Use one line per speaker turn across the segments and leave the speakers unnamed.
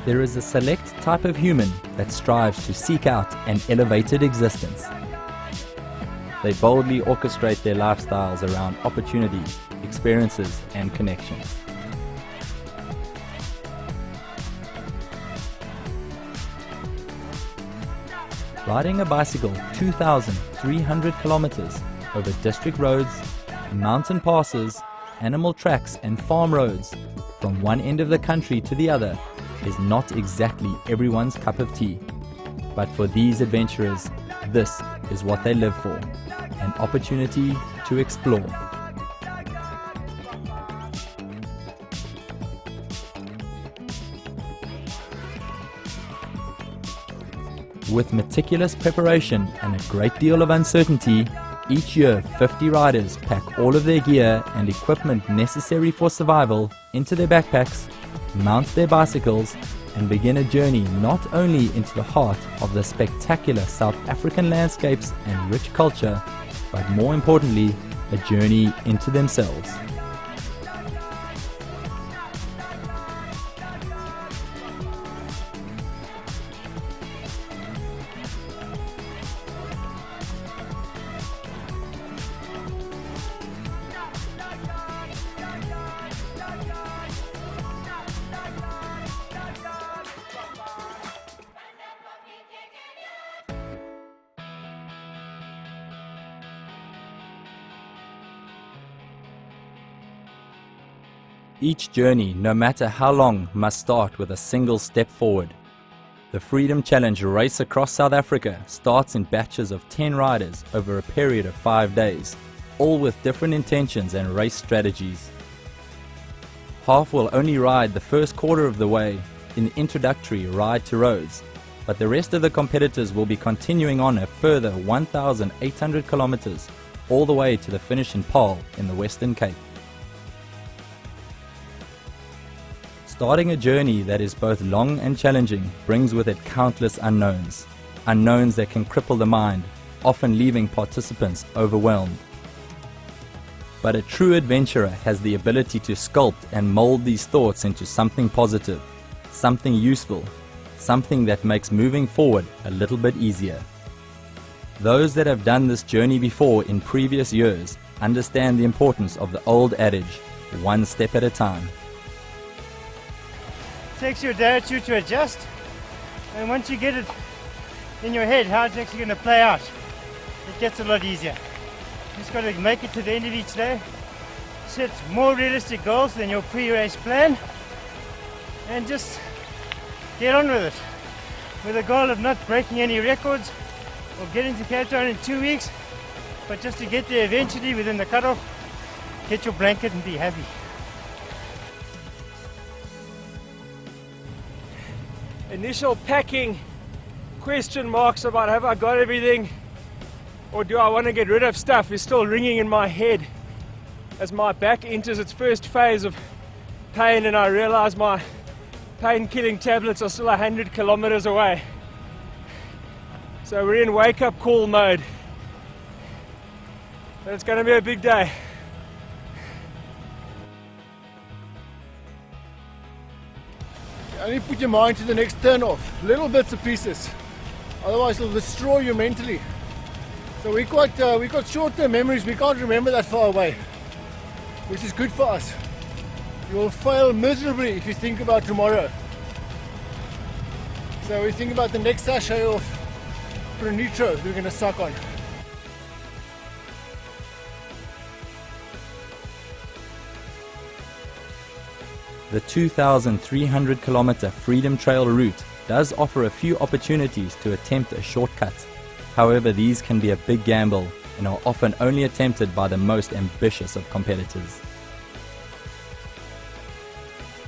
There is a select type of human that strives to seek out an elevated existence. They boldly orchestrate their lifestyles around opportunity, experiences, and connections. Riding a bicycle 2,300 kilometers over district roads, mountain passes, animal tracks, and farm roads from one end of the country to the other is not exactly everyone's cup of tea. But for these adventurers, this is what they live for, an opportunity to explore. With meticulous preparation and a great deal of uncertainty, each year 50 riders pack all of their gear and equipment necessary for survival into their backpacks, mount their bicycles, and begin a journey not only into the heart of the spectacular South African landscapes and rich culture, but more importantly, a journey into themselves. Each journey, no matter how long, must start with a single step forward. The Freedom Challenge race across South Africa starts in batches of 10 riders over a period of 5 days, all with different intentions and race strategies. Half will only ride the first quarter of the way in the introductory Ride to Roads, but the rest of the competitors will be continuing on a further 1,800 kilometers all the way to the finish in Paarl in the Western Cape. Starting a journey that is both long and challenging brings with it countless unknowns. Unknowns that can cripple the mind, often leaving participants overwhelmed. But a true adventurer has the ability to sculpt and mold these thoughts into something positive, something useful, something that makes moving forward a little bit easier. Those that have done this journey before in previous years understand the importance of the old adage, one step at a time.
It takes you a day or two to adjust, and once you get it in your head how it's actually going to play out, it gets a lot easier. You just got to make it to the end of each day, set more realistic goals than your pre-race plan, and just get on with it, with the goal of not breaking any records or getting to Cape Town in 2 weeks, but just to get there eventually within the cutoff, get your blanket and be happy.
Initial packing, question marks about have I got everything or do I want to get rid of stuff is still ringing in my head as my back enters its first phase of pain and I realize my pain-killing tablets are still 100 kilometers away. So we're in wake-up call mode. But it's going to be a big day.
Only put your mind to the next turn off, little bits and pieces, otherwise it'll destroy you mentally. So we got short-term memories, we can't remember that far away, which is good for us. You will fail miserably if you think about tomorrow. So we think about the next sachet of Pronitro we're going to suck on.
The 2,300 kilometer Freedom Trail route does offer a few opportunities to attempt a shortcut. However, these can be a big gamble and are often only attempted by the most ambitious of competitors.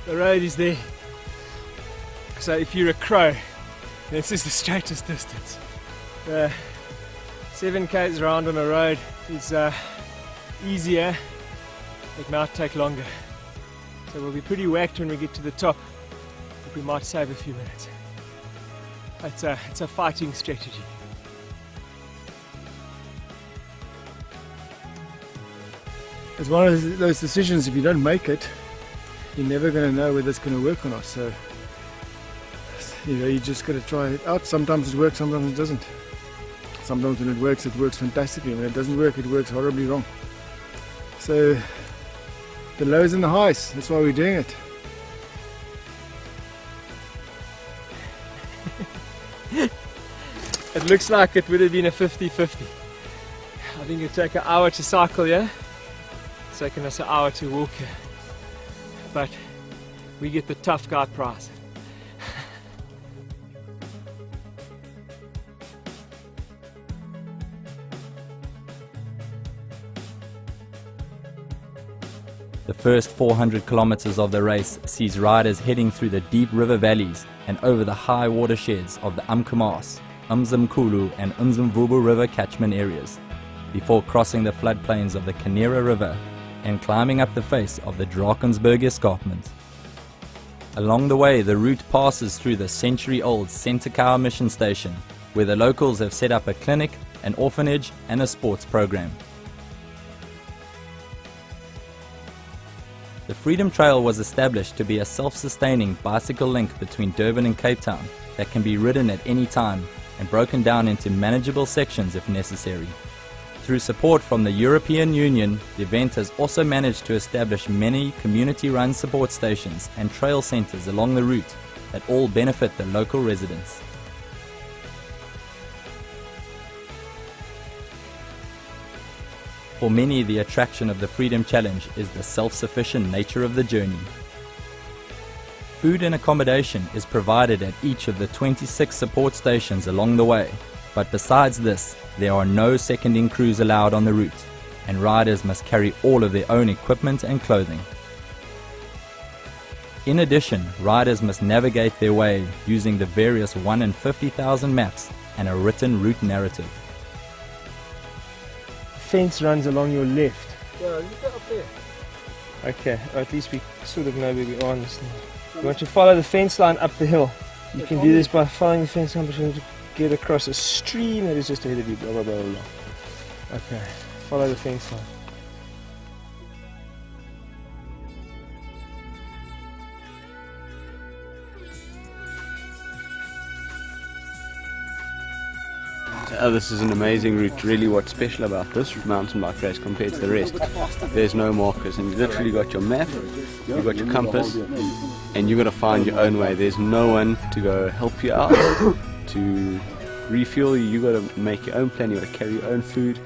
The road is there. So if you're a crow, this is the straightest distance. 7 k's round on a road is easier it might take longer. So we'll be pretty whacked when we get to the top, but we might save a few minutes. It's a fighting strategy.
It's one of those decisions, if you don't make it, you're never going to know whether it's going to work or not. So, you just got to try it out. Sometimes it works, sometimes it doesn't. Sometimes when it works fantastically. When it doesn't work, it works horribly wrong. So, the lows and the highs, that's why we're doing it.
It looks like it would have been a 50-50. I think it'd take an hour to cycle here. It's taken us an hour to walk here. But we get the tough guy prize.
The first 400 kilometers of the race sees riders heading through the deep river valleys and over the high watersheds of the Umkomaas, Umzimkhulu and Umzimvubu river catchment areas, before crossing the floodplains of the Kanera River and climbing up the face of the Drakensberg escarpment. Along the way, the route passes through the century-old Sentekau mission station, where the locals have set up a clinic, an orphanage and a sports program. The Freedom Trail was established to be a self-sustaining bicycle link between Durban and Cape Town that can be ridden at any time and broken down into manageable sections if necessary. Through support from the European Union, the event has also managed to establish many community-run support stations and trail centres along the route that all benefit the local residents. For many, the attraction of the Freedom Challenge is the self-sufficient nature of the journey. Food and accommodation is provided at each of the 26 support stations along the way, but besides this, there are no seconding crews allowed on the route, and riders must carry all of their own equipment and clothing. In addition, riders must navigate their way using the various 1 in 50,000 maps and a written route narrative.
Fence runs along your left.
Yeah, look up there.
Okay, or at least we sort of know where we are on this now. You want to follow the fence line up the hill. You can do this by following the fence line, but you have to get across a stream that is just ahead of you, blah blah blah blah. Okay, follow the fence line.
This is an amazing route. Really what's special about this mountain bike race compared to the rest, there's no markers, and you literally got your map, you've got your compass, and you've got to find your own way. There's no one to go help you out, to refuel you. You've got to make your own plan, you've got to carry your own food.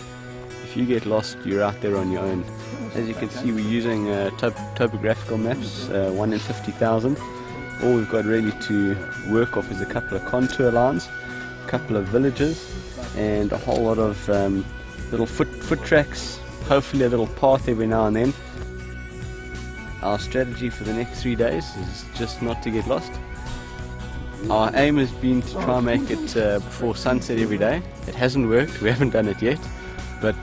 If you get lost, you're out there on your own. As you can see, we're using topographical maps, 1 in 50,000. All we've got really to work off is a couple of contour lines, a couple of villages, and a whole lot of little foot tracks, hopefully a little path every now and then. Our strategy for the next 3 days is just not to get lost. Our aim has been to try and make it before sunset every day. It hasn't worked, we haven't done it yet, but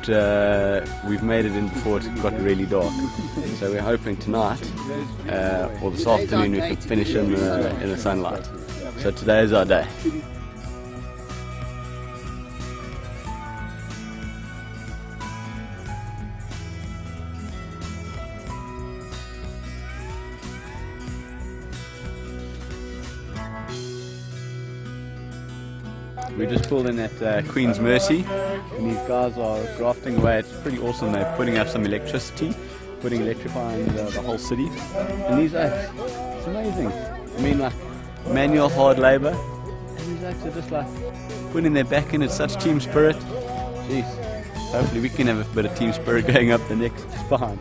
we've made it in before it got really dark. So we're hoping tonight or this afternoon we can finish in the sunlight. So today is our day. We just pulled in at Queen's Mercy, and these guys are grafting away. It's pretty awesome. They're putting up some electricity, electrifying the whole city. And these oaks, it's amazing. I mean, like manual hard labor, and these oaks are just like putting their back in. It's such team spirit. Jeez, hopefully we can have a bit of team spirit going up the next spine.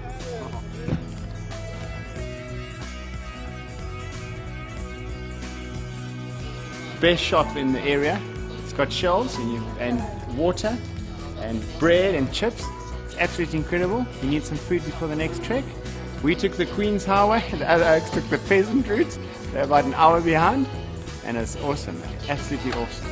Best shop in the area. It's got shelves and water and bread and chips. It's absolutely incredible. You need some food before the next trek. We took the Queen's Highway, the other oaks took the peasant route. They're about an hour behind, and it's awesome, man. Absolutely awesome.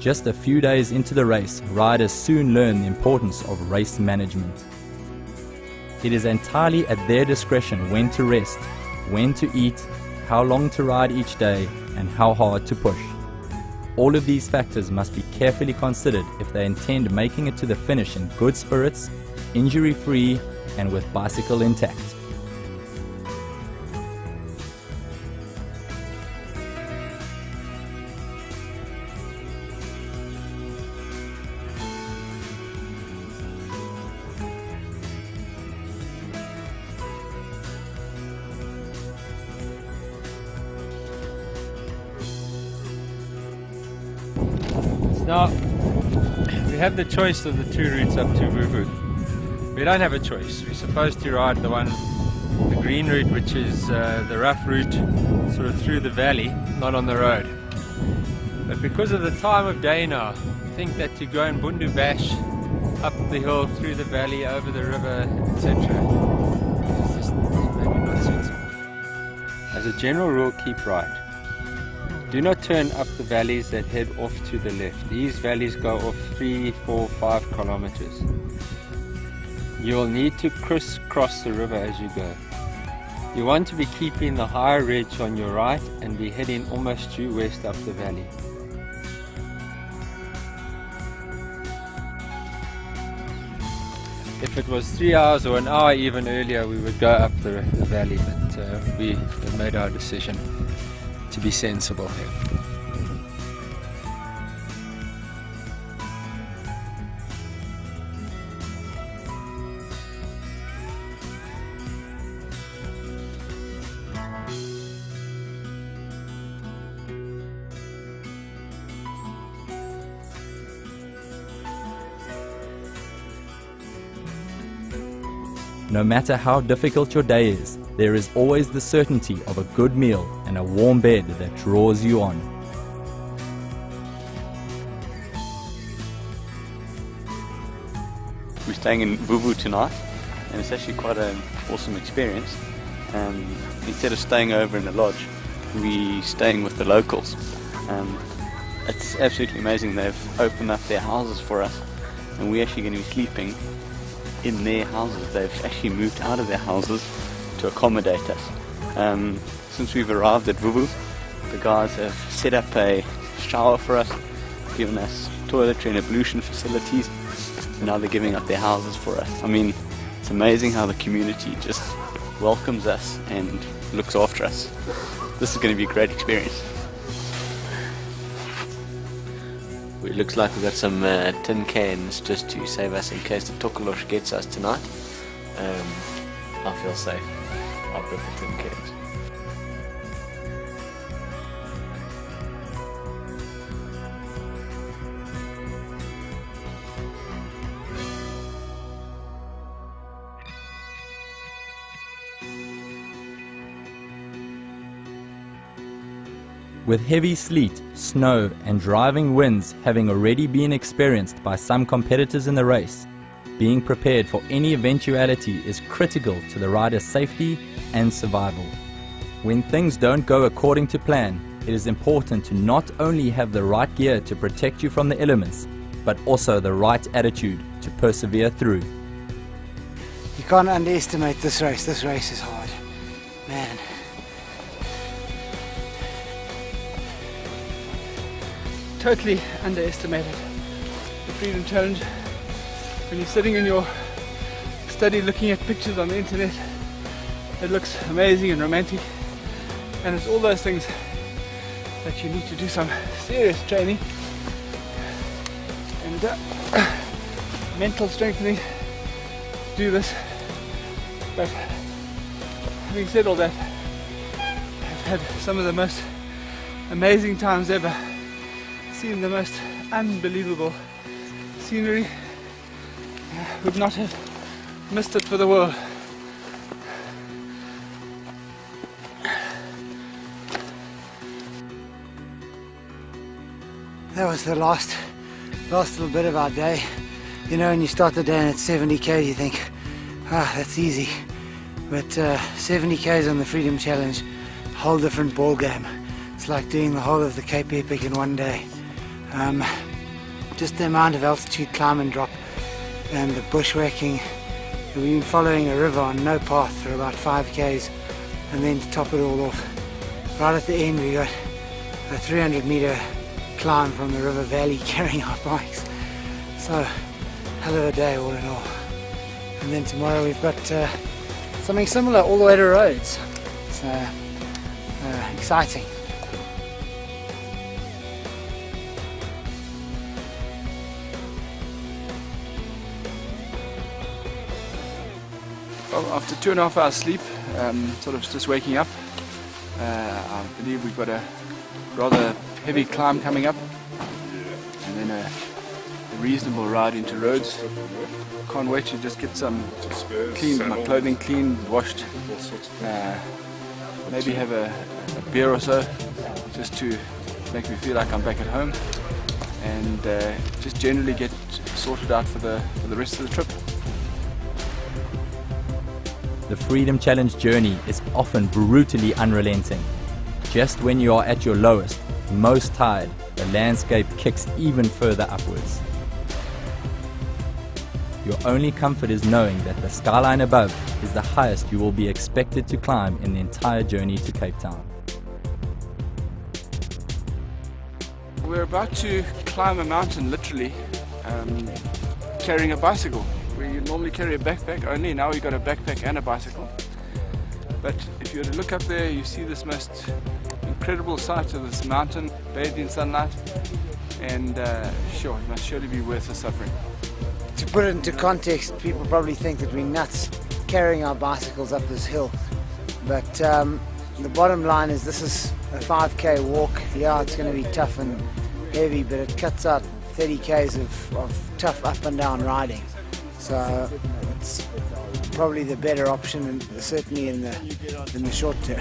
Just a few days into the race, riders soon learn the importance of race management. It is entirely at their discretion when to rest, when to eat, how long to ride each day, and how hard to push. All of these factors must be carefully considered if they intend making it to the finish in good spirits, injury-free, and with bicycle intact.
Now, we have the choice of the two routes up to Vuvu. We don't have a choice. We're supposed to ride the green route, which is the rough route sort of through the valley, not on the road. But because of the time of day now, I think that to go and Bundu Bash up the hill, through the valley, over the river, etc. is just maybe not sensible. As a general rule, keep right. Do not turn up the valleys that head off to the left. These valleys go off 3, 4, 5 kilometers. You will need to crisscross the river as you go. You want to be keeping the higher ridge on your right and be heading almost due west up the valley. If it was 3 hours or an hour even earlier, we would go up the valley, but we have made our decision to be sensible here.
No matter how difficult your day is, there is always the certainty of a good meal and a warm bed that draws you on.
We're staying in Vuvu tonight, and it's actually quite an awesome experience. Instead of staying over in a lodge, we're staying with the locals. It's absolutely amazing. They've opened up their houses for us, and we're actually going to be sleeping in their houses. They've actually moved out of their houses to accommodate us. Since we've arrived at Vuvu, the guys have set up a shower for us, given us toiletry and ablution facilities, and now they're giving up their houses for us. I mean, it's amazing how the community just welcomes us and looks after us. This is going to be a great experience. It looks like we've got some tin cans just to save us in case the Tokolosh gets us tonight. I feel safe. I've got the tin cans.
With heavy sleet, snow and driving winds having already been experienced by some competitors in the race, being prepared for any eventuality is critical to the rider's safety and survival. When things don't go according to plan, it is important to not only have the right gear to protect you from the elements, but also the right attitude to persevere through.
You can't underestimate this race. This race is hard. Man.
Totally underestimated the Freedom Challenge. When you're sitting in your study looking at pictures on the internet, it looks amazing and romantic, and it's all those things that you need to do some serious training and mental strengthening to do this. But having said all that, I've had some of the most amazing times ever. Seen the most unbelievable scenery. Would not have missed it for the world.
That was the last little bit of our day. You know, when you start the day and it's 70 k's, you think, that's easy. But 70 k's on the Freedom Challenge, a whole different ball game. It's like doing the whole of the Cape Epic in one day. just the amount of altitude climb and drop and the bushwhacking. We've been following a river on no path for about 5 k's, and then to top it all off, right at the end we got a 300-meter climb from the river valley carrying our bikes. So, hell of a day all in all. And then tomorrow we've got something similar all the way to Rhodes. It's exciting.
Well, after 2.5 hours sleep, sort of just waking up, I believe we've got a rather heavy climb coming up, and then a reasonable ride into Rhodes. Can't wait to just get some clean, my clothing clean, washed, maybe have a beer or so, just to make me feel like I'm back at home, and just generally get sorted out for the rest of the trip.
The Freedom Challenge journey is often brutally unrelenting. Just when you are at your lowest, most tired, the landscape kicks even further upwards. Your only comfort is knowing that the skyline above is the highest you will be expected to climb in the entire journey to Cape Town.
We're about to climb a mountain, literally, carrying a bicycle. We normally carry a backpack only, now we've got a backpack and a bicycle. But if you were to look up there, you see this most incredible sight of this mountain bathed in sunlight, and sure, it must surely be worth the suffering.
To put it into context, people probably think that we're nuts carrying our bicycles up this hill. But the bottom line is this is a 5k walk. Yeah, it's going to be tough and heavy, but it cuts out 30 k's of tough up and down riding. So it's probably the better option, and certainly in the short term.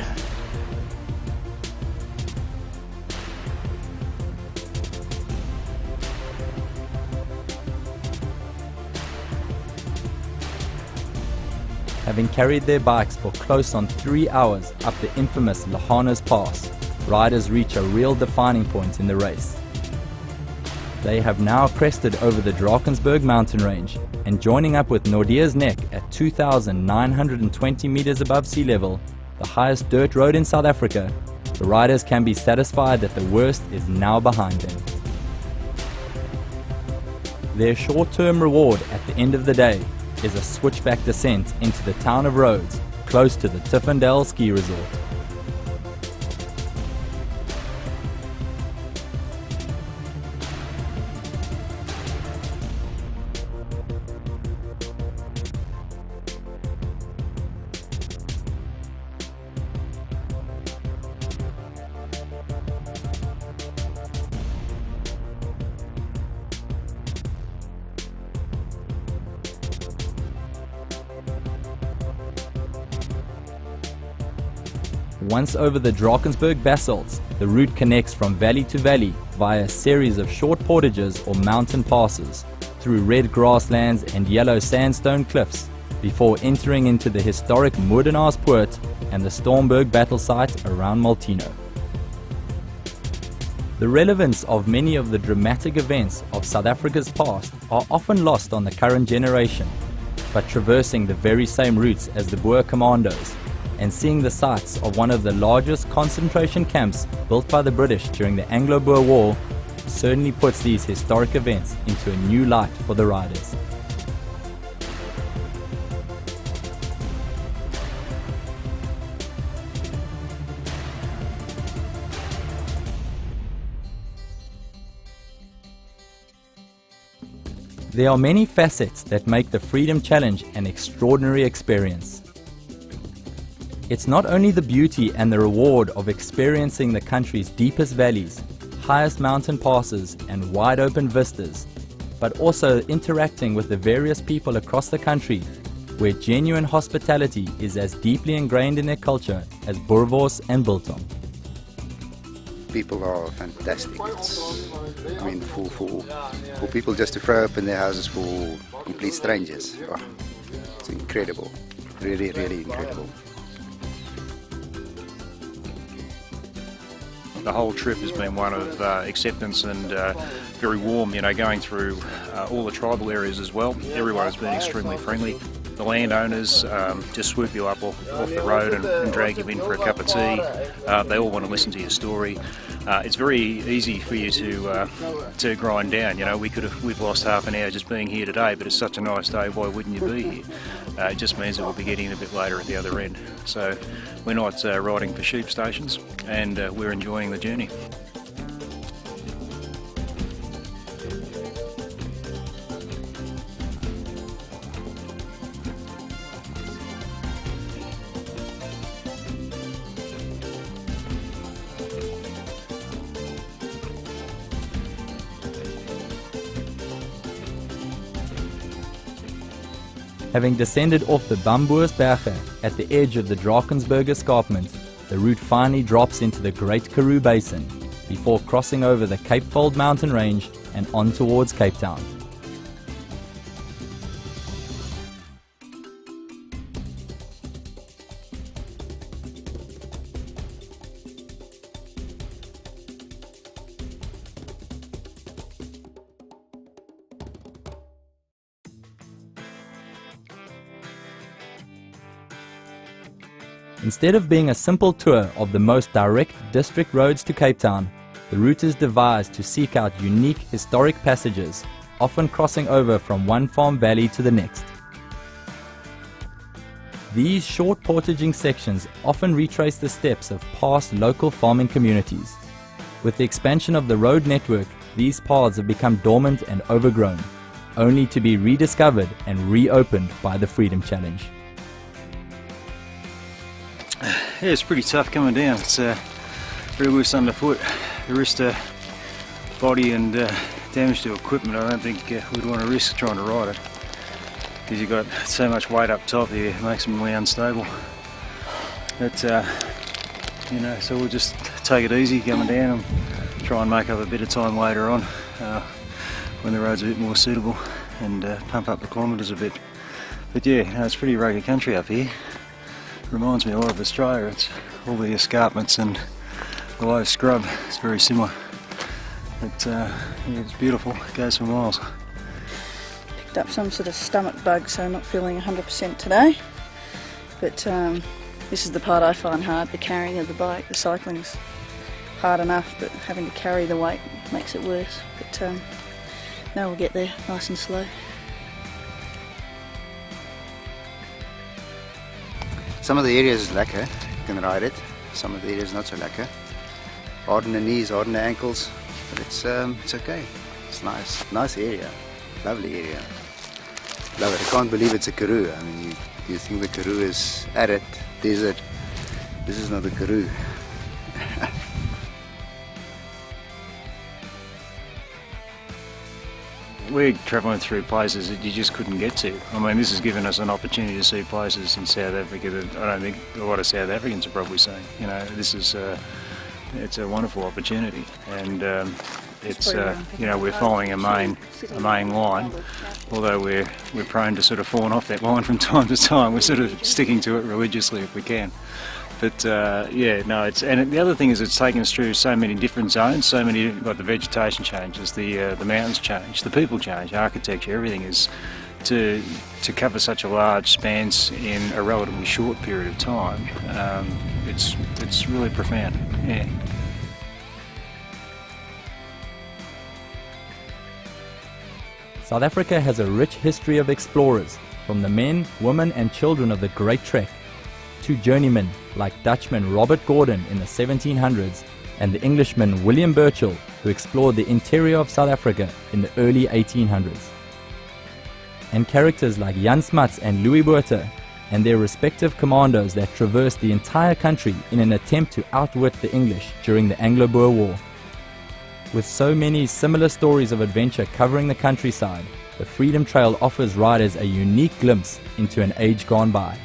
Having carried their bikes for close on 3 hours up the infamous Lahanas Pass, riders reach a real defining point in the race. They have now crested over the Drakensberg mountain range, and joining up with Nordea's Neck at 2,920 meters above sea level, the highest dirt road in South Africa, the riders can be satisfied that the worst is now behind them. Their short-term reward at the end of the day is a switchback descent into the town of Rhodes, close to the Tiffendale ski resort. Once over the Drakensberg basalts, the route connects from valley to valley via a series of short portages or mountain passes, through red grasslands and yellow sandstone cliffs, before entering into the historic Moordenaars and the Stormberg battle site around Maltino. The relevance of many of the dramatic events of South Africa's past are often lost on the current generation, but traversing the very same routes as the Boer commandos, and seeing the sites of one of the largest concentration camps built by the British during the Anglo-Boer War certainly puts these historic events into a new light for the riders. There are many facets that make the Freedom Challenge an extraordinary experience. It's not only the beauty and the reward of experiencing the country's deepest valleys, highest mountain passes and wide open vistas, but also interacting with the various people across the country, where genuine hospitality is as deeply ingrained in their culture as Boerewors and Biltong.
People are fantastic. I mean, for people just to throw open their houses for complete strangers, oh, it's incredible, really, really incredible.
the whole trip has been one of acceptance and very warm, going through all the tribal areas as well. Everyone has been extremely friendly. The landowners just swoop you up off the road and drag you in for a cup of tea. They all want to listen to your story. It's very easy for you to grind down. We've lost half an hour just being here today, but it's such a nice day. Why wouldn't you be here? It just means that we'll be getting a bit later at the other end. So we're not riding for sheep stations, and we're enjoying the journey.
Having descended off the Bamboersberge at the edge of the Drakensberg escarpment, the route finally drops into the Great Karoo Basin before crossing over the Cape Fold mountain range and on towards Cape Town. Instead of being a simple tour of the most direct district roads to Cape Town, the route is devised to seek out unique historic passages, often crossing over from one farm valley to the next. These short portaging sections often retrace the steps of past local farming communities. With the expansion of the road network, these paths have become dormant and overgrown, only to be rediscovered and reopened by the Freedom Challenge.
Yeah, it's pretty tough coming down. It's very loose underfoot. The wrist body and damage to equipment, I don't think we'd want to risk trying to ride it, because you've got so much weight up top here, it makes them really unstable. But so we'll just take it easy coming down and try and make up a bit of time later on when the road's a bit more suitable, and pump up the kilometres a bit. But yeah, it's pretty rugged country up here. Reminds me a lot of Australia. It's all the escarpments and the low scrub. It's very similar. But yeah, it's beautiful. It goes for miles.
Picked up some sort of stomach bug, so I'm not feeling 100% today. But this is the part I find hard, the carrying of the bike. The cycling's hard enough, but having to carry the weight makes it worse. But now we'll get there, nice and slow.
Some of the areas is lekker, you can ride it. Some of the areas not so lekker. Hard on the knees, hard on the ankles, but it's okay. It's nice area, lovely area. Love it. I can't believe it's a Karoo. I mean, you think the Karoo is arid, desert. This is not the Karoo.
We're travelling through places that you just couldn't get to. I mean, this has given us an opportunity to see places in South Africa that I don't think a lot of South Africans are probably seeing. This is it's a wonderful opportunity, and it's we're following a main line. Although we're prone to sort of falling off that line from time to time, we're sort of sticking to it religiously if we can. But and the other thing is it's taken us through so many different zones, like the vegetation changes, the mountains change, the people change, architecture, everything is to cover such a large spans in a relatively short period of time. It's really profound. Yeah.
South Africa has a rich history of explorers, from the men, women and children of the Great Trek, to journeymen like Dutchman Robert Gordon in the 1700s and the Englishman William Burchell, who explored the interior of South Africa in the early 1800s. And characters like Jan Smuts and Louis Botha and their respective commandos that traversed the entire country in an attempt to outwit the English during the Anglo-Boer War. With so many similar stories of adventure covering the countryside, the Freedom Trail offers riders a unique glimpse into an age gone by.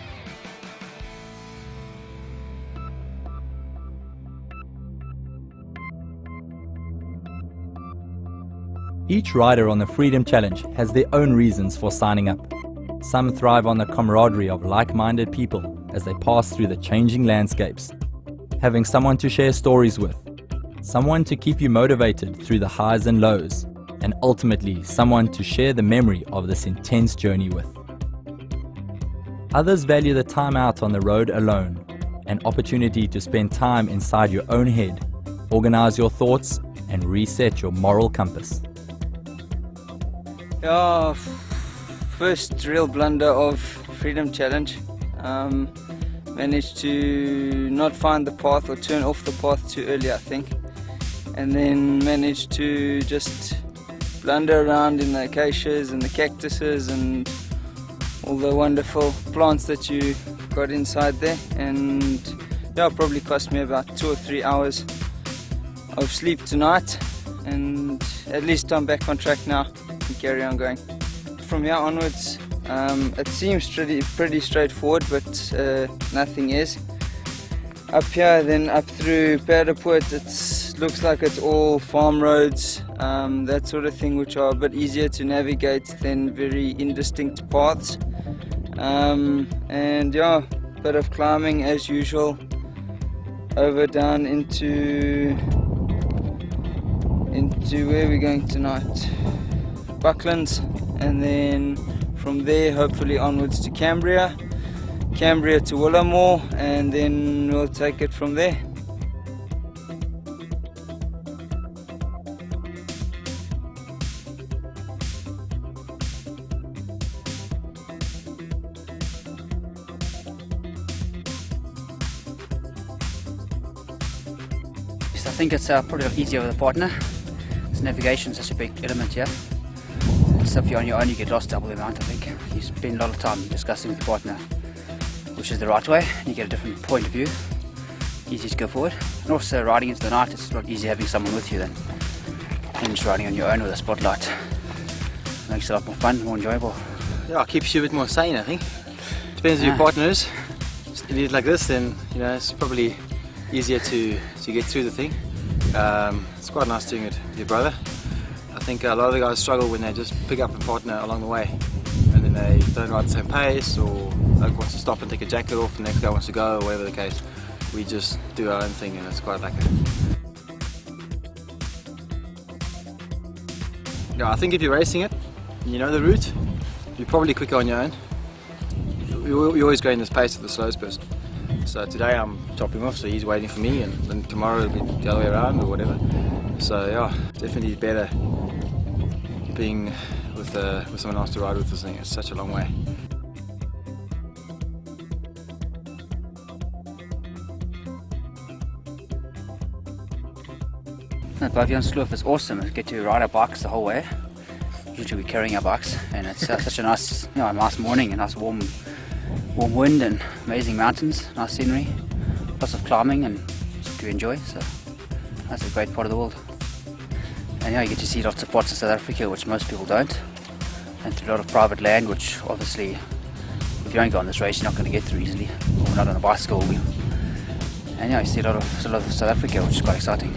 Each rider on the Freedom Challenge has their own reasons for signing up. Some thrive on the camaraderie of like-minded people as they pass through the changing landscapes, having someone to share stories with, someone to keep you motivated through the highs and lows, and ultimately someone to share the memory of this intense journey with. Others value the time out on the road alone, an opportunity to spend time inside your own head, organize your thoughts, and reset your moral compass.
Yeah, first real blunder of Freedom Challenge. Managed to not find the path or turn off the path too early, I think, and then managed to just blunder around in the acacias and the cactuses and all the wonderful plants that you got inside there, and yeah, probably cost me about 2 or 3 hours of sleep tonight, and at least I'm back on track now and carry on going. From here onwards, it seems pretty straightforward, but nothing is. Up here, then up through Pietermaritzburg, it looks like it's all farm roads, that sort of thing, which are a bit easier to navigate than very indistinct paths. And yeah, bit of climbing as usual, over down into where we're going tonight, Bucklands, and then from there hopefully onwards to Cambria to Willamore, and then we'll take it from there.
I think it's probably a lot easier with a partner. Navigation is such a big element here. So if you're on your own, you get lost double the amount, I think. You spend a lot of time discussing with your partner which is the right way, and you get a different point of view. Easy to go forward. And also riding into the night, it's a lot easier having someone with you than just riding on your own with a spotlight. Makes it a lot more fun, more enjoyable.
Yeah, it keeps you a bit more sane, I think. Depends who your partner is. If you do it like this, then it's probably easier to get through the thing. It's quite nice doing it with your brother. I think a lot of the guys struggle when they just pick up a partner along the way, and then they don't ride the same pace, or like wants to stop and take a jacket off and the next guy wants to go, or whatever the case. We just do our own thing, and it's quite like that. Yeah, I think if you're racing it, you know the route, you're probably quicker on your own. You always go in this pace of the slowest person. So today I'm topping off, so he's waiting for me, and then tomorrow it'll be the other way around or whatever. So yeah, definitely better being with someone else to ride with this thing. It's such a long way.
The Baviaans Kloof is awesome. We get to ride our bikes the whole way. Usually we're carrying our bikes, and it's such a nice, nice morning, a nice warm wind and amazing mountains, nice scenery, lots of climbing, and it's what you enjoy. So that's a great part of the world. And you get to see lots of parts of South Africa which most people don't, and through a lot of private land, which obviously if you don't go on this race you're not going to get through easily, or not on a bicycle. And you see a lot of South Africa, which is quite exciting.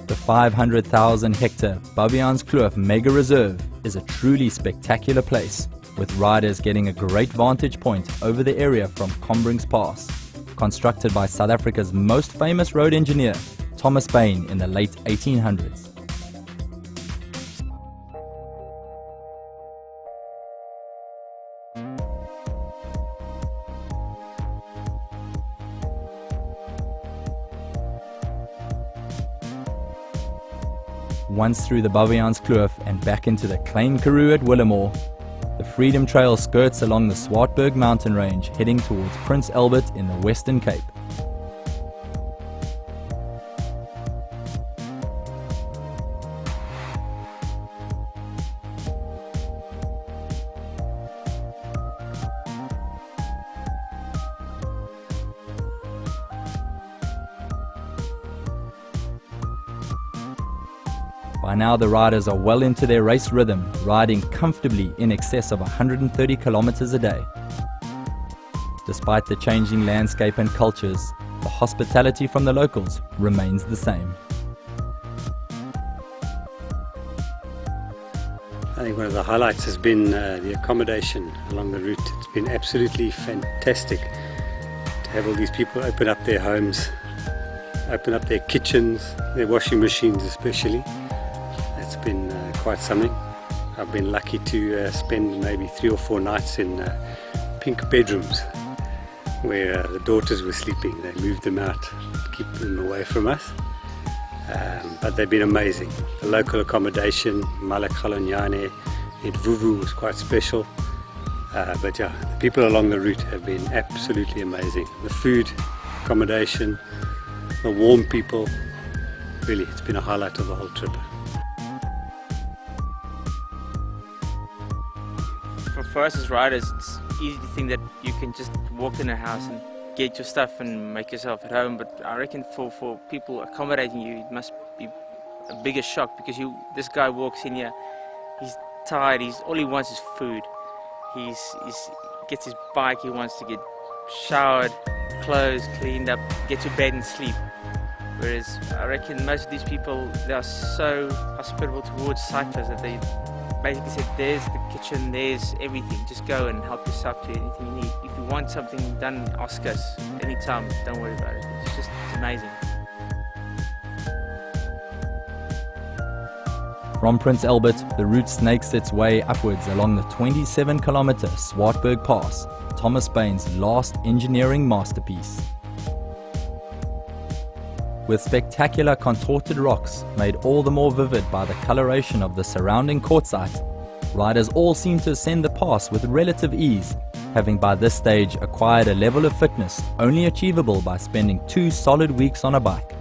The 500,000 hectare Baviaans Kloof Mega Reserve is a truly spectacular place, with riders getting a great vantage point over the area from Combrings Pass, constructed by South Africa's most famous road engineer, Thomas Bain, in the late 1800s. Once through the Baviaans Kloof and back into the Klein Karoo at Willamore, the Freedom Trail skirts along the Swartberg mountain range, heading towards Prince Albert in the Western Cape. By now the riders are well into their race rhythm, riding comfortably in excess of 130 kilometers a day. Despite the changing landscape and cultures, the hospitality from the locals remains the same.
I think one of the highlights has been the accommodation along the route. It's been absolutely fantastic to have all these people open up their homes, open up their kitchens, their washing machines especially. It's been quite something. I've been lucky to spend maybe 3 or 4 nights in pink bedrooms where the daughters were sleeping. They moved them out to keep them away from us. But they've been amazing. The local accommodation, Malakhalonyane, in Vuvu was quite special. But yeah, the people along the route have been absolutely amazing. The food, accommodation, the warm people, really, it's been a highlight of the whole trip.
For us as riders, it's easy to think that you can just walk in a house and get your stuff and make yourself at home, but I reckon for people accommodating you, it must be a bigger shock, because this guy walks in here, he's tired, all he wants is food. He's gets his bike, he wants to get showered, clothes cleaned up, get to bed and sleep. Whereas I reckon most of these people, they are so hospitable towards cyclists that they basically said, there's the kitchen, there's everything, just go and help yourself to anything you need. If you want something done, ask us anytime, don't worry about it. It's amazing.
From Prince Albert, the route snakes its way upwards along the 27-kilometer Swartberg Pass, Thomas Bain's last engineering masterpiece. With spectacular contorted rocks made all the more vivid by the coloration of the surrounding quartzite, riders all seem to ascend the pass with relative ease, having by this stage acquired a level of fitness only achievable by spending 2 solid weeks on a bike.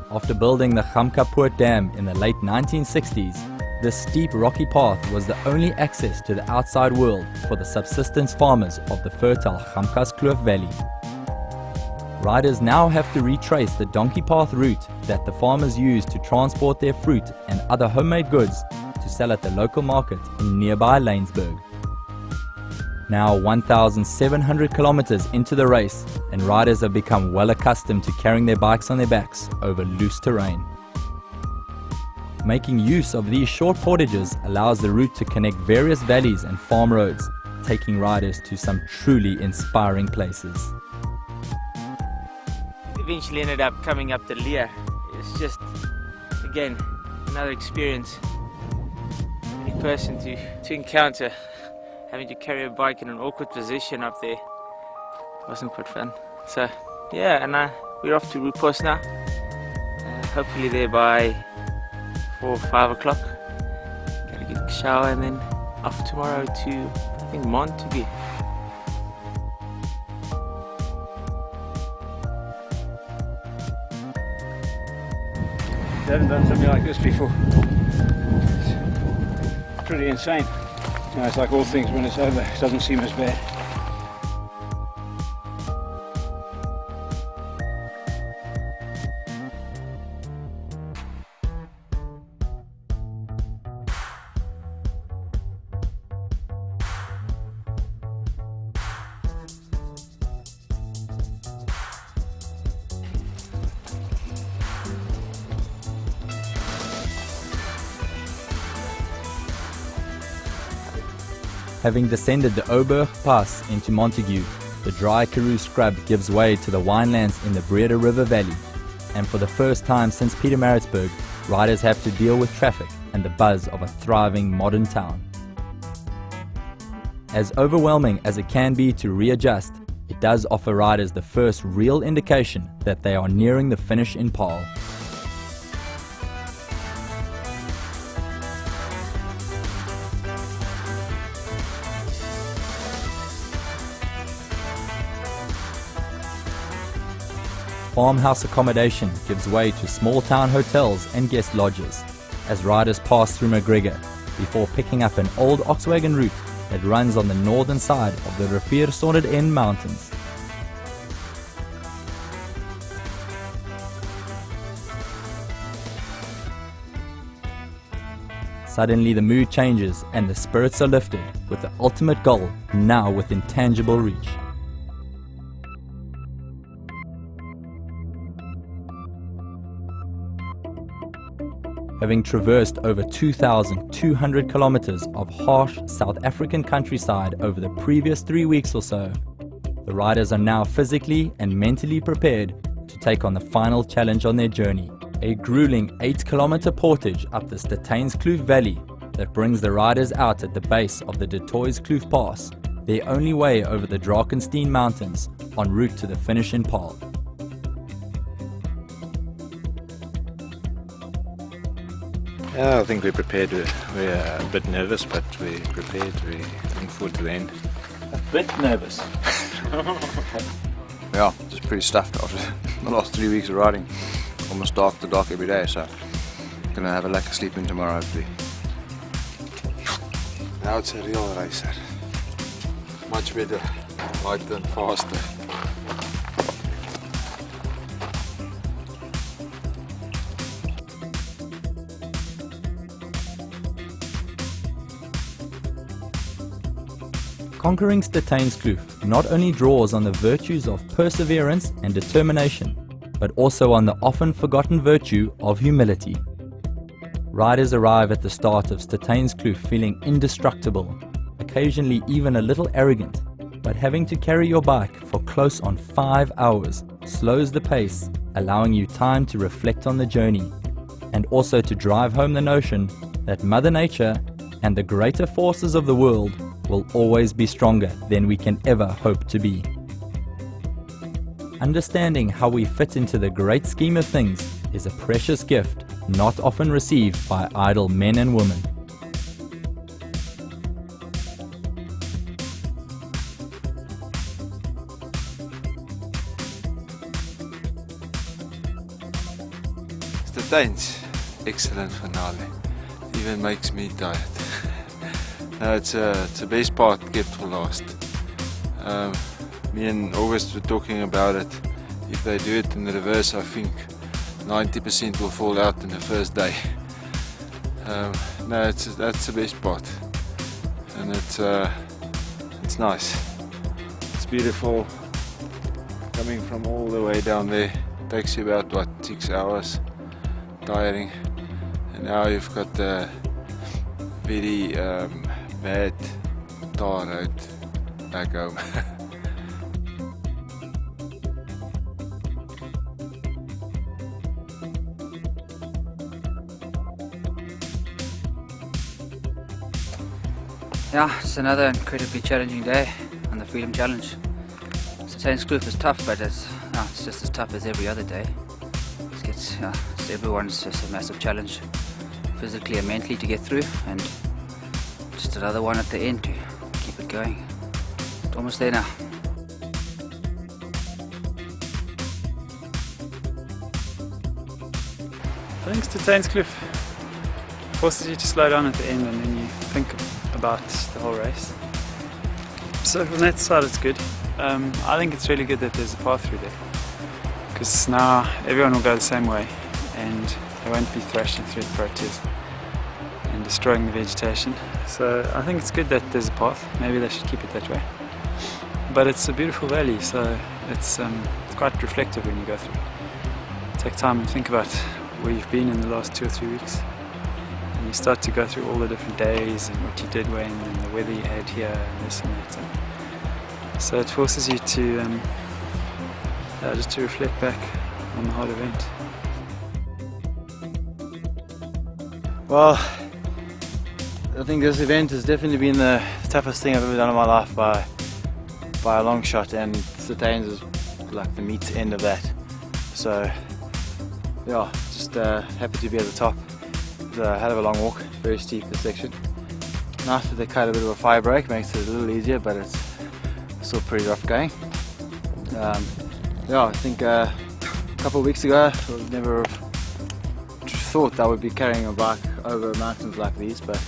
After building the Gamkapoort Dam in the late 1960s, this steep rocky path was the only access to the outside world for the subsistence farmers of the fertile Gamkaskloof Valley. Riders now have to retrace the donkey path route that the farmers use to transport their fruit and other homemade goods to sell at the local market in nearby Laingsburg. Now 1,700 kilometers into the race, and riders have become well accustomed to carrying their bikes on their backs over loose terrain. Making use of these short portages allows the route to connect various valleys and farm roads, taking riders to some truly inspiring places.
Eventually ended up coming up to Lear. It's just, again, another experience. Any person to encounter. Having to carry a bike in an awkward position up there wasn't quite fun. So yeah, and we're off to Rupos now. Hopefully there by 4 or 5 o'clock. Gotta get a shower and then off tomorrow to, I think, Montague.
I haven't done something like this before. It's pretty insane. You know, it's like all things, when it's over, it doesn't seem as bad.
Having descended the Oberg Pass into Montague, the dry Karoo scrub gives way to the winelands in the Breda River Valley, and for the first time since Pietermaritzburg, riders have to deal with traffic and the buzz of a thriving modern town. As overwhelming as it can be to readjust, it does offer riders the first real indication that they are nearing the finish in Paarl. Farmhouse accommodation gives way to small town hotels and guest lodges. As riders pass through McGregor, before picking up an old Oxwagon route that runs on the northern side of the Riviersonderend Mountains. Suddenly the mood changes and the spirits are lifted, with the ultimate goal now within tangible reach. Having traversed over 2,200 kilometers of harsh South African countryside over the previous 3 weeks or so, the riders are now physically and mentally prepared to take on the final challenge on their journey. A grueling 8-kilometer portage up the Steynskloof Valley that brings the riders out at the base of the De Toyskloof Pass, their only way over the Drakensteen Mountains en route to the finish in Paarl.
Yeah, I think we're prepared. We're a bit nervous, but we're prepared. We're looking forward to the end.
A bit nervous.
Yeah, just pretty stuffed after the last 3 weeks of riding. Almost dark to dark every day, so gonna have a lack of sleep in tomorrow hopefully.
Now it's a real racer. Much better, lighter and faster.
Conquering Steynskloof not only draws on the virtues of perseverance and determination, but also on the often forgotten virtue of humility. Riders arrive at the start of Steynskloof feeling indestructible, occasionally even a little arrogant, but having to carry your bike for close on 5 hours slows the pace, allowing you time to reflect on the journey, and also to drive home the notion that Mother Nature and the greater forces of the world will always be stronger than we can ever hope to be. Understanding how we fit into the great scheme of things is a precious gift not often received by idle men and women.
Steyns, excellent finale. Even makes me tired. No, it's the best part kept for last. Me and August were talking about it. If they do it in the reverse, I think 90% will fall out in the first day. No, that's the best part, and it's nice. It's beautiful. Coming from all the way down there, it takes you about 6 hours. Tiring, and now you've got the very bad tar road back home.
Yeah, it's another incredibly challenging day on the Freedom Challenge. Steynskloof is tough, but it's just as tough as every other day. Everyone's just a massive challenge, physically and mentally, to get through, and just another one at the end to keep it going. It's almost there now.
I think Steynskloof forces you to slow down at the end, and then you think about the whole race. So from that side it's good. I think it's really good that there's a path through there, because now everyone will go the same way and they won't be thrashing through the proteas and destroying the vegetation. So I think it's good that there's a path. Maybe they should keep it that way. But it's a beautiful valley, so it's quite reflective when you go through. Take time and think about where you've been in the last 2 or 3 weeks. And you start to go through all the different days and what you did when, and the weather you had here and this and that. So it forces you to just to reflect back on the hard event.
Well, I think this event has definitely been the toughest thing I've ever done in my life by a long shot, and Steyns is like the meat end of that. So yeah, just happy to be at the top. It was a hell of a long walk, very steep this section. Nice that they cut a bit of a fire break, makes it a little easier, but it's still pretty rough going. Yeah, I think a couple of weeks ago I would never have thought I would be carrying a bike over mountains like these, but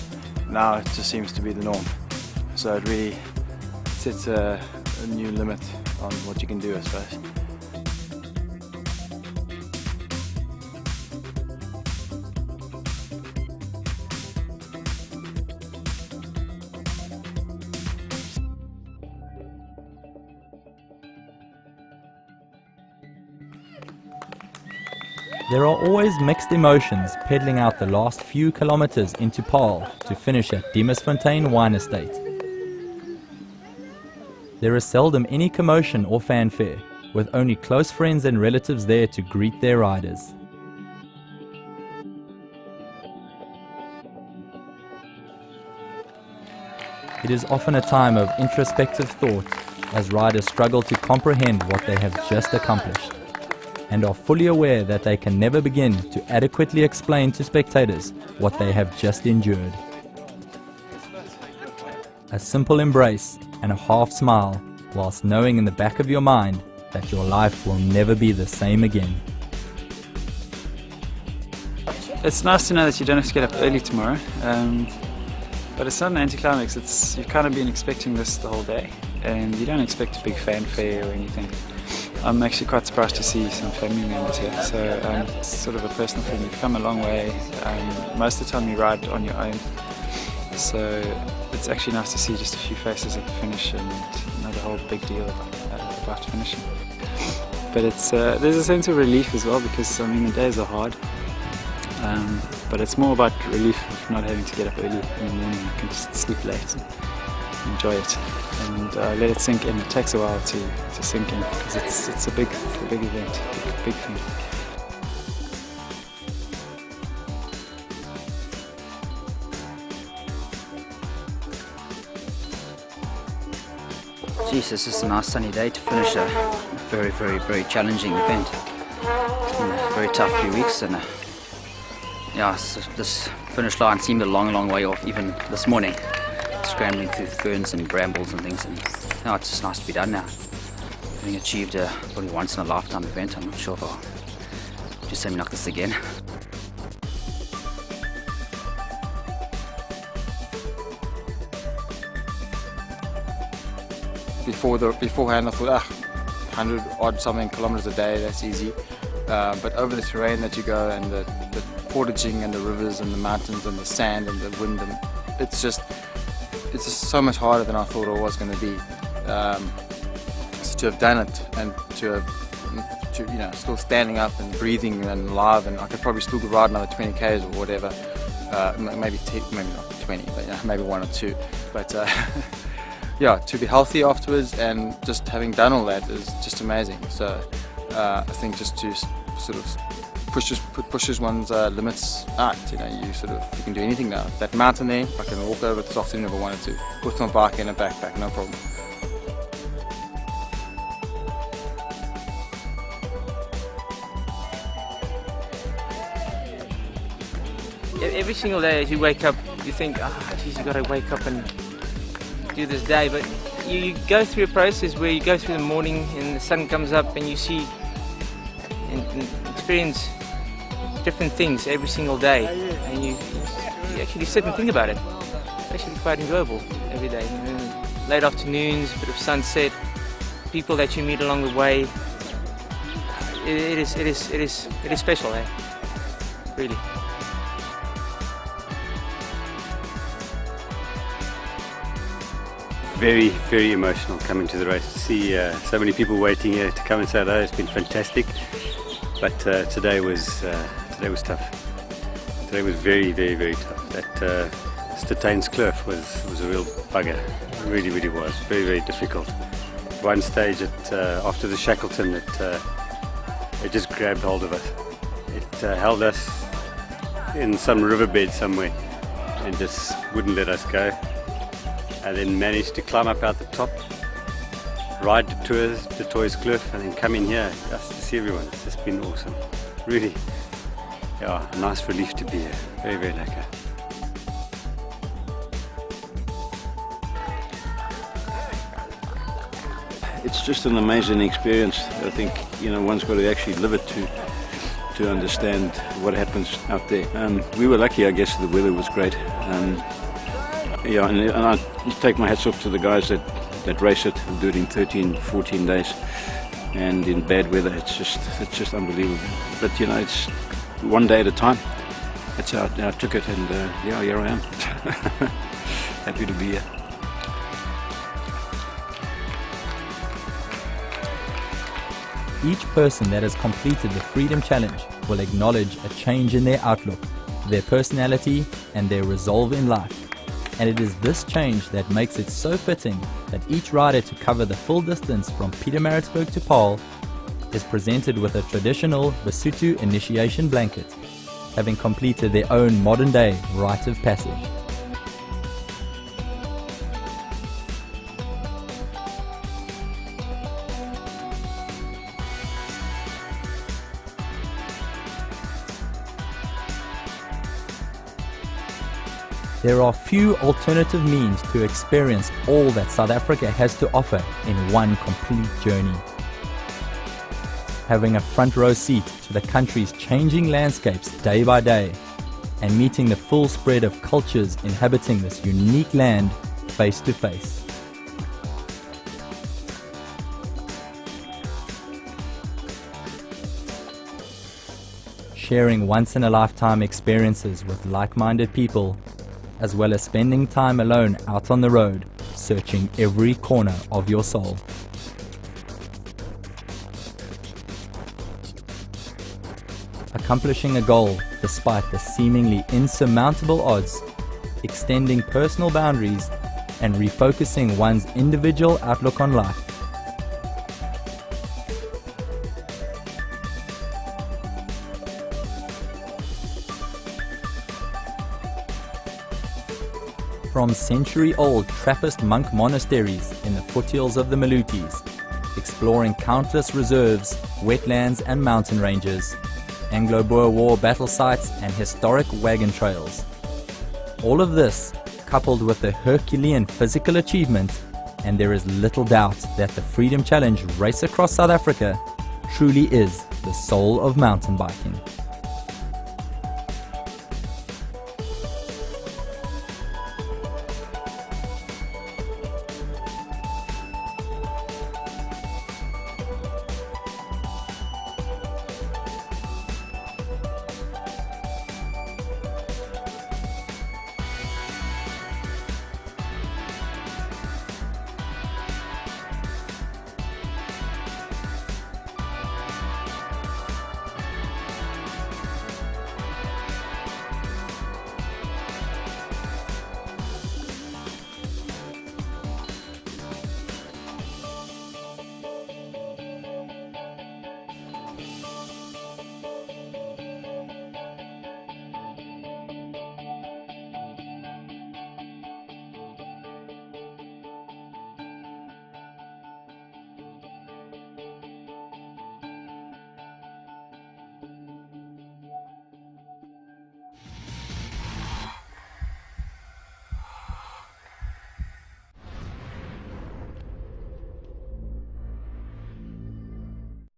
now it just seems to be the norm. So it really sets a new limit on what you can do, I suppose.
There are always mixed emotions pedaling out the last few kilometers into Paarl to finish at Demersfontein Wine Estate. There is seldom any commotion or fanfare, with only close friends and relatives there to greet their riders. It is often a time of introspective thought as riders struggle to comprehend what they have just accomplished, and are fully aware that they can never begin to adequately explain to spectators what they have just endured. A simple embrace and a half smile, whilst knowing in the back of your mind that your life will never be the same again.
It's nice to know that you don't have to get up early tomorrow, but it's not an anticlimax. You've kind of been expecting this the whole day, and you don't expect a big fanfare or anything. I'm actually quite surprised to see some family members here, so it's sort of a personal thing. You've come a long way. Most of the time you ride on your own, so it's actually nice to see just a few faces at the finish and not a whole big deal about finishing. But there's a sense of relief as well, because I mean the days are hard, but it's more about relief of not having to get up early in the morning. You can just sleep late and enjoy it and let it sink in. It takes a while to sink in, because it's a big event, big thing.
Geez, this is a nice sunny day to finish a very, very, very challenging event. It's been a very tough few weeks, and yeah, this finish line seemed a long way off even this morning, scrambling through ferns and brambles and things, and now it's just nice to be done now. Having achieved a probably once in a lifetime event, I'm not sure if I'll do something like this again.
Beforehand I thought, 100 odd something kilometers a day, that's easy. But over the terrain that you go, and the portaging and the rivers and the mountains and the sand and the wind, and it's just so much harder than I thought it was going to be. So to have done it, and to still standing up and breathing and alive, and I could probably still ride another 20 k's or whatever, maybe not 20, but maybe 1 or 2. But yeah, to be healthy afterwards and just having done all that is just amazing. So I think just to sort of pushes one's limits out. You can do anything now. That mountain there, I can walk over this afternoon if I wanted to, with my bike and a backpack, no problem.
Every single day as you wake up, you think, geez, you got to wake up and do this day, but you go through a process where you go through the morning and the sun comes up and you see and experience different things every single day, and you actually sit and think about it. It's actually quite enjoyable every day. Late afternoons, a bit of sunset, people that you meet along the way. It is special, really.
Very, very emotional coming to the race. To see so many people waiting here to come and say hello, it's been fantastic. But today was tough. Today was very, very, very tough. That Statain's Kloof was a real bugger. It really, really was. Very, very difficult. At one stage, after the Shackleton, it just grabbed hold of us. It held us in some riverbed somewhere and just wouldn't let us go. And then managed to climb up out the top, ride to Toys Kloof, and then come in here just to see everyone. It's just been awesome. Really, yeah, a nice relief to be here. Very, very lekker.
It's just an amazing experience. I think one's got to actually live it to understand what happens out there. We were lucky, I guess. The weather was great.
Yeah, and I take my hats off to the guys that race it and do it in 13, 14 days. And in bad weather, it's just unbelievable. But you know, it's one day at a time. That's how I took it, and yeah, here I am. Happy to be here.
Each person that has completed the Freedom Challenge will acknowledge a change in their outlook, their personality, and their resolve in life. And it is this change that makes it so fitting that each rider to cover the full distance from Pietermaritzburg to Paarl is presented with a traditional Basotho initiation blanket, having completed their own modern-day rite of passage. There are few alternative means to experience all that South Africa has to offer in one complete journey. Having a front row seat to the country's changing landscapes day by day, and meeting the full spread of cultures inhabiting this unique land face to face. Sharing once-in-a-lifetime experiences with like-minded people, as well as spending time alone out on the road, searching every corner of your soul. Accomplishing a goal despite the seemingly insurmountable odds, extending personal boundaries, and refocusing one's individual outlook on life. From century-old Trappist monk monasteries in the foothills of the Malutis, exploring countless reserves, wetlands and mountain ranges, Anglo-Boer War battle sites and historic wagon trails. All of this coupled with the Herculean physical achievement, and there is little doubt that the Freedom Challenge race across South Africa truly is the soul of mountain biking.